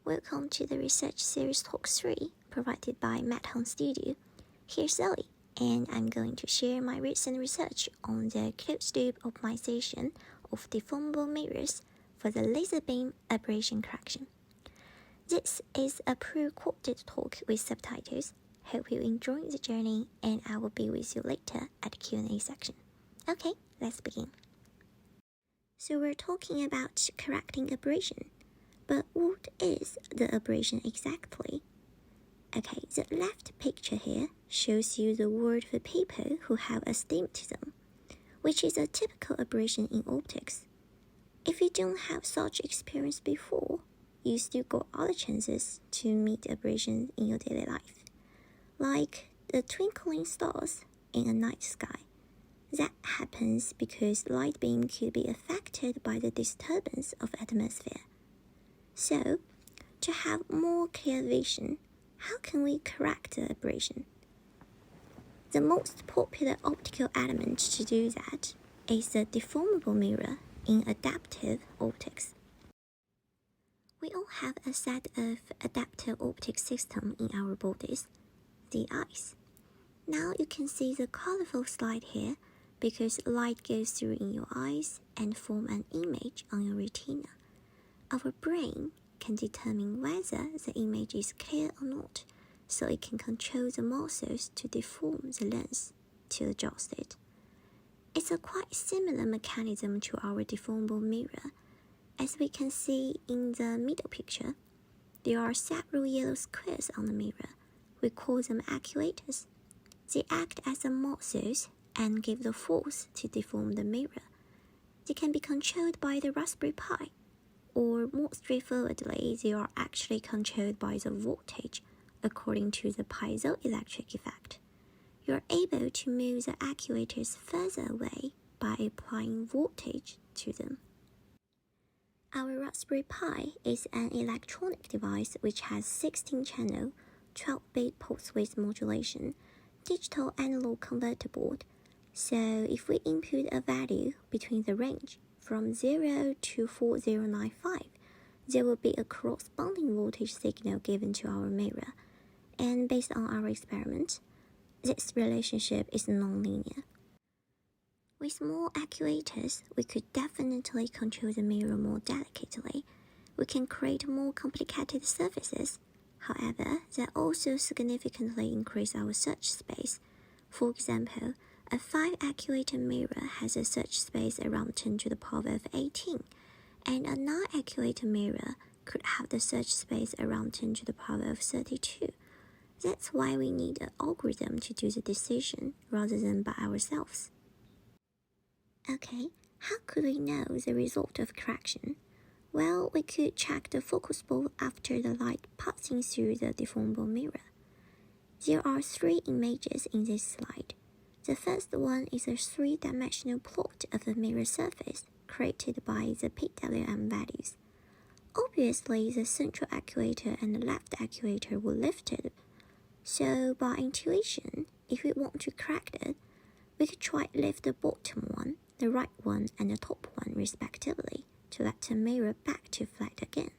Welcome to the Research Series Talk 3, provided by Mathon Studio. Here's Zoe, and I'm going to share my recent research on the closed-loop optimization of deformable mirrors for the Laser Beam Aberration Correction. This is a pre-recorded talk with subtitles. Hope you enjoy the journey, and I will be with you later at the Q&A section. Okay, let's begin. So we're talking about correcting aberration. But what is the aberration exactly? Okay, the left picture here shows you the world for people who have astigmatism, which is a typical aberration in optics. If you don't have such experience before, you still got other chances to meet aberrations in your daily life, like the twinkling stars in a night sky. That happens because light beam could be affected by the disturbance of atmosphere. So, to have more clear vision, how can we correct the aberration? The most popular optical element to do that is the deformable mirror in adaptive optics. We all have a set of adaptive optic systems in our bodies, the eyes. Now you can see the colorful slide here because light goes through in your eyes and form an image on your retina. Our brain can determine whether the image is clear or not, so it can control the muscles to deform the lens to adjust it. It's a quite similar mechanism to our deformable mirror. As we can see in the middle picture, there are several yellow squares on the mirror. We call them actuators. They act as the muscles and give the force to deform the mirror. They can be controlled by the Raspberry Pi, or more straightforwardly, they are actually controlled by the voltage according to the piezoelectric effect. You're able to move the actuators further away by applying voltage to them. Our Raspberry Pi is an electronic device which has 16-channel, 12-bit pulse width modulation, digital analog converter board. So if we input a value between the range from 0 to 4095, there will be a corresponding voltage signal given to our mirror. And based on our experiment, this relationship is nonlinear. With more actuators, we could definitely control the mirror more delicately. We can create more complicated surfaces. However, that also significantly increase our search space. For example, a 5-actuator mirror has a search space around 10 to the power of 18, and a 9-actuator mirror could have the search space around 10 to the power of 32. That's why we need an algorithm to do the decision rather than by ourselves. Okay, how could we know the result of correction? Well, we could check the focus ball after the light passing through the deformable mirror. There are 3 images in this slide. The first one is a 3-dimensional plot of the mirror surface created by the PWM values. Obviously, the central actuator and the left actuator were lifted. So by intuition, if we want to correct it, we could try lift the bottom one, the right one, and the top one respectively to let the mirror back to flat again.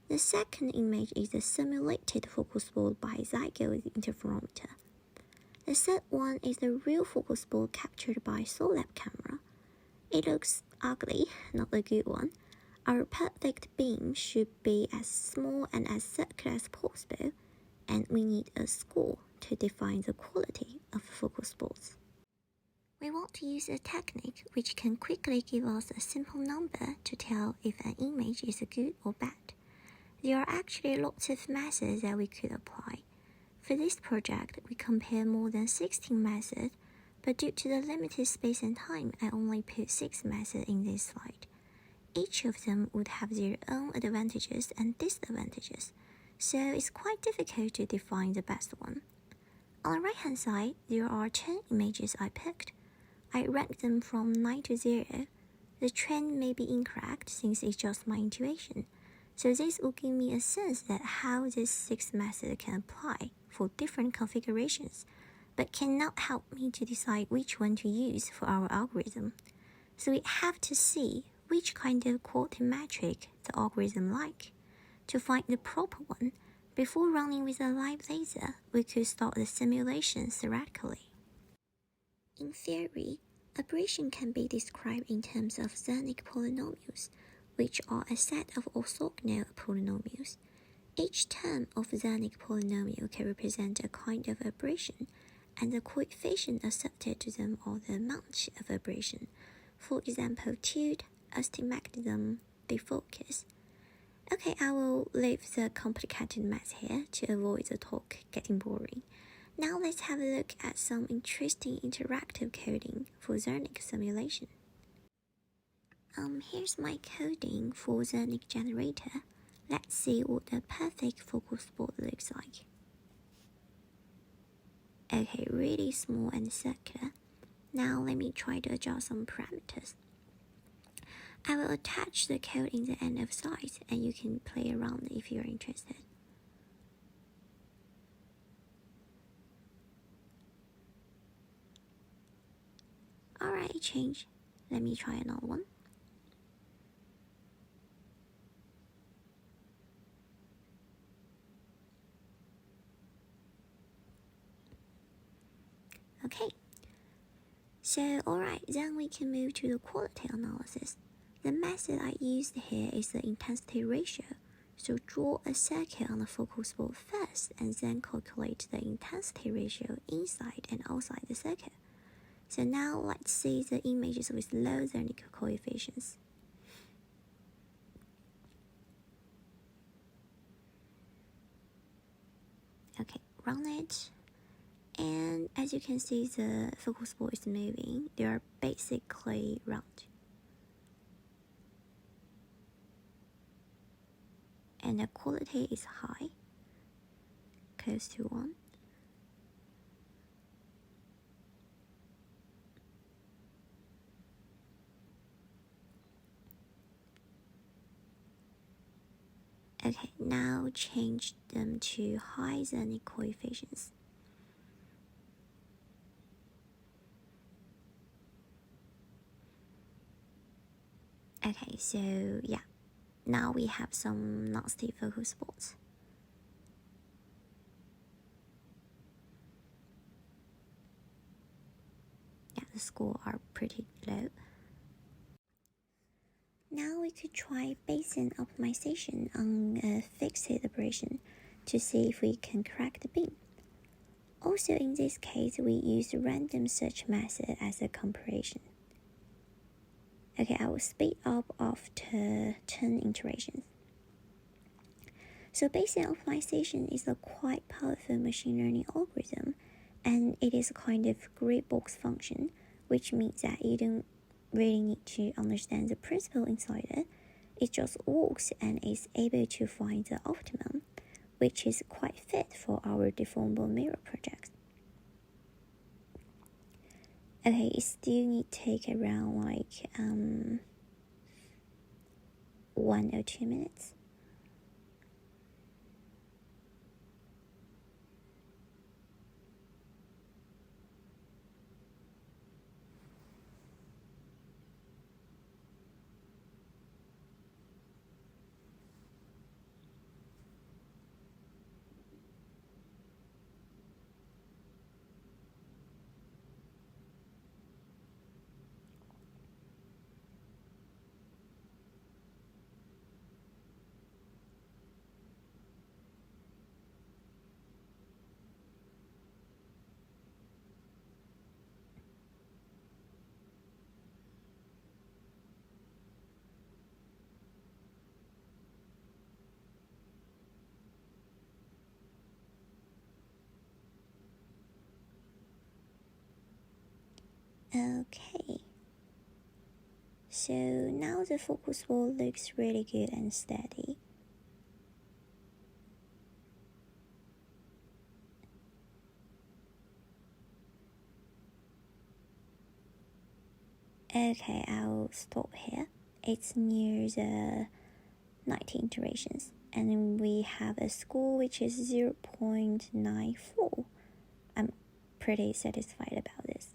The second image is a simulated focus ball by zygote interferometer. The third one is the real focus ball captured by SOLAB camera. It looks ugly, not a good one. Our perfect beam should be as small and as circular as possible, and we need a score to define the quality of focus balls. We want to use a technique which can quickly give us a simple number to tell if an image is good or bad. There are actually lots of methods that we could apply. For this project, we compare more than 16 methods, but due to the limited space and time, I only put 6 methods in this slide. Each of them would have their own advantages and disadvantages, so it's quite difficult to define the best one. On the right-hand side, there are 10 images I picked. I ranked them from 9 to 0. The trend may be incorrect since it's just my intuition, so this will give me a sense that how this 6 method can apply for different configurations, but cannot help me to decide which one to use for our algorithm. So we have to see which kind of quality metric the algorithm like. To find the proper one, before running with a live laser, we could start the simulation theoretically. In theory, aberration can be described in terms of Zernike polynomials, which are a set of orthogonal polynomials. Each term of Zernike polynomial can represent a kind of aberration, and the coefficient associated to them are the amount of aberration. For example, tilt, astigmatism, defocus. Okay, I will leave the complicated math here to avoid the talk getting boring. Now let's have a look at some interesting interactive coding for Zernike simulation. Here's my coding for Zernike generator. Let's see what the perfect focal spot looks like. Okay, really small and circular. Now let me try to adjust some parameters. I will attach the code in the end of slide and you can play around if you're interested. Alright, change. Let me try another one. Okay. So, alright, then we can move to the quality analysis. The method I used here is the intensity ratio. So draw a circle on the focal spot first and then calculate the intensity ratio inside and outside the circle. So now let's see the images with low Zernike coefficients. Okay, run it. And as you can see, the focal spot is moving. They are basically round. And the quality is high, close to 1. Okay, now change them to high Zernike coefficients. Okay, so yeah, now we have some nasty focal spots. Yeah, the scores are pretty low. Now we could try Bayesian optimization on a fixed aberration to see if we can correct the beam. Also in this case, we use random search method as a comparison. Okay, I will speed up after 10 iterations. So Bayesian optimization is a quite powerful machine learning algorithm, and it is a kind of gray box function, which means that you don't really need to understand the principle inside it. It just works and is able to find the optimum, which is quite fit for our deformable mirror project. Okay, it still need to take around like 1 or 2 minutes. Okay, so now the focal spot looks really good and steady. Okay, I'll stop here. It's near the 19 iterations, and then we have a score which is 0.94. I'm pretty satisfied about this.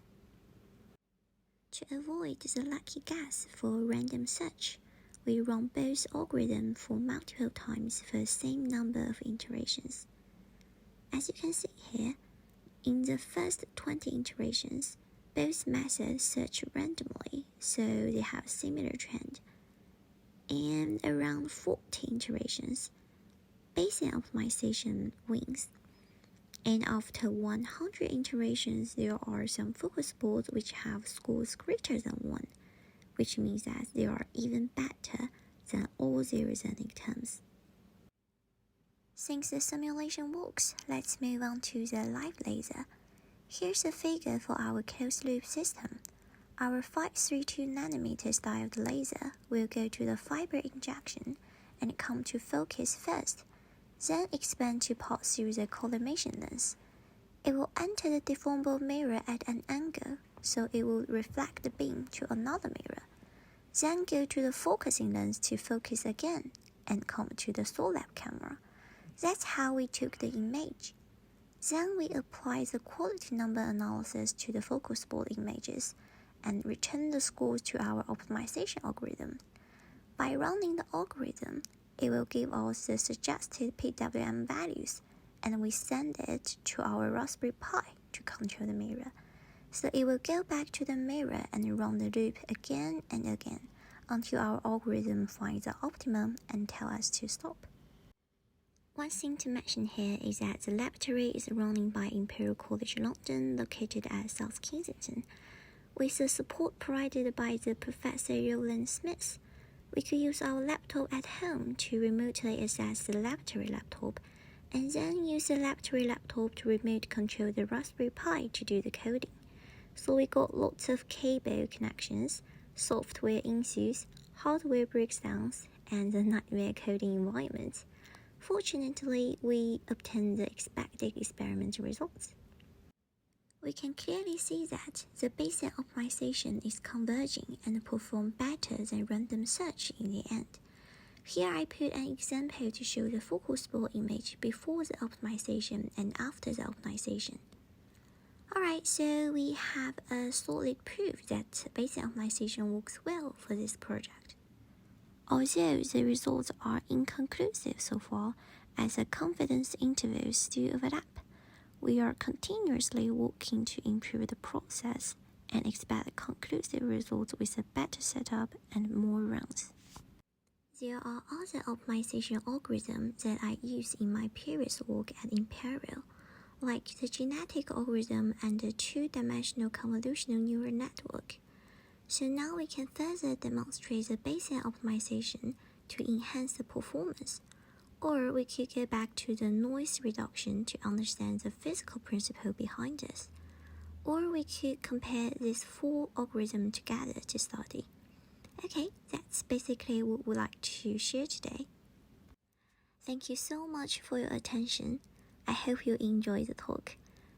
To avoid the lucky guess for random search, we run both algorithms for multiple times for the same number of iterations. As you can see here, in the first 20 iterations, both methods search randomly, so they have a similar trend. And around 40 iterations, Bayesian optimization wins. And after 100 iterations, there are some focus spots which have scores greater than 1, which means that they are even better than all zero Zernike terms. Since the simulation works, let's move on to the live laser. Here's a figure for our closed-loop system. Our 532nm styled laser will go to the fiber injection and come to focus first, then expand to pass through the collimation lens. It will enter the deformable mirror at an angle, so it will reflect the beam to another mirror, then go to the focusing lens to focus again, and come to the SOLAB camera. That's how we took the image. Then we apply the quality number analysis to the focal spot images and return the scores to our optimization algorithm. By running the algorithm, it will give us the suggested PWM values, and we send it to our Raspberry Pi to control the mirror. So it will go back to the mirror and run the loop again and again until our algorithm finds the optimum and tells us to stop. One thing to mention here is that the laboratory is running by Imperial College London, located at South Kensington. With the support provided by the Professor Roland Smith, we could use our laptop at home to remotely access the laboratory laptop, and then use the laboratory laptop to remote control the Raspberry Pi to do the coding. So we got lots of cable connections, software issues, hardware breakdowns, and a nightmare coding environment. Fortunately, we obtained the expected experimental results. We can clearly see that the Bayesian optimization is converging and performs better than random search in the end. Here I put an example to show the focal spot image before the optimization and after the optimization. Alright, so we have a solid proof that Bayesian optimization works well for this project. Although the results are inconclusive so far, as the confidence intervals still overlap, we are continuously working to improve the process and expect conclusive results with a better setup and more runs. There are other optimization algorithms that I use in my previous work at Imperial, like the genetic algorithm and the two-dimensional convolutional neural network. So now we can further demonstrate the Bayesian optimization to enhance the performance, or we could go back to the noise reduction to understand the physical principle behind this, or we could compare these four algorithms together to study. Okay, that's basically what we'd like to share today. Thank you so much for your attention. I hope you enjoyed the talk.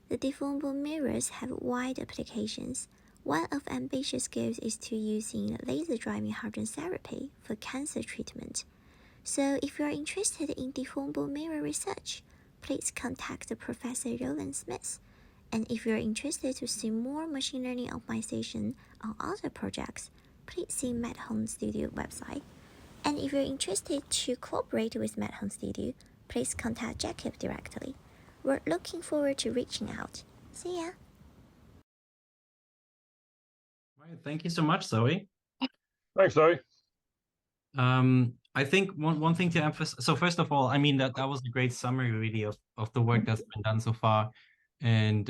The deformable mirrors have wide applications. One of ambitious goals is to use in laser-driving hadron therapy for cancer treatment. So if you are interested in deformable mirror research, please contact the Professor Roland Smith. And if you are interested to see more machine learning optimization on other projects, please see Madhone Studio website. And if you're interested to cooperate with Madhone Studio, please contact Jacob directly. We're looking forward to reaching out. See ya! Right, thank you so much, Zoe. Thanks, Zoe. I think one thing to emphasize, so first of all, I mean that was a great summary really of the work that's been done so far, and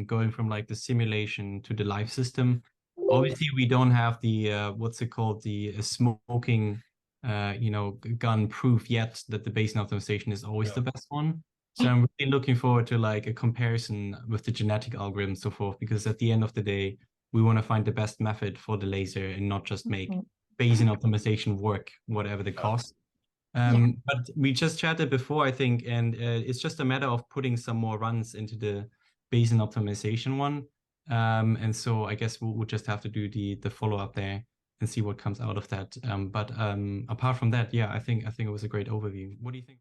going from like the simulation to the live system. Obviously, we don't have the what's it called, the smoking gun proof yet that the Bayesian optimization is always the best one. So I'm really looking forward to like a comparison with the genetic algorithm and so forth, because at the end of the day, we want to find the best method for the laser and not just make Bayesian optimization work, whatever the cost. But we just chatted before, I think, and it's just a matter of putting some more runs into the Bayesian optimization one. And so I guess we'll just have to do the follow-up there and see what comes out of that. But apart from that, yeah, I think it was a great overview. What do you think?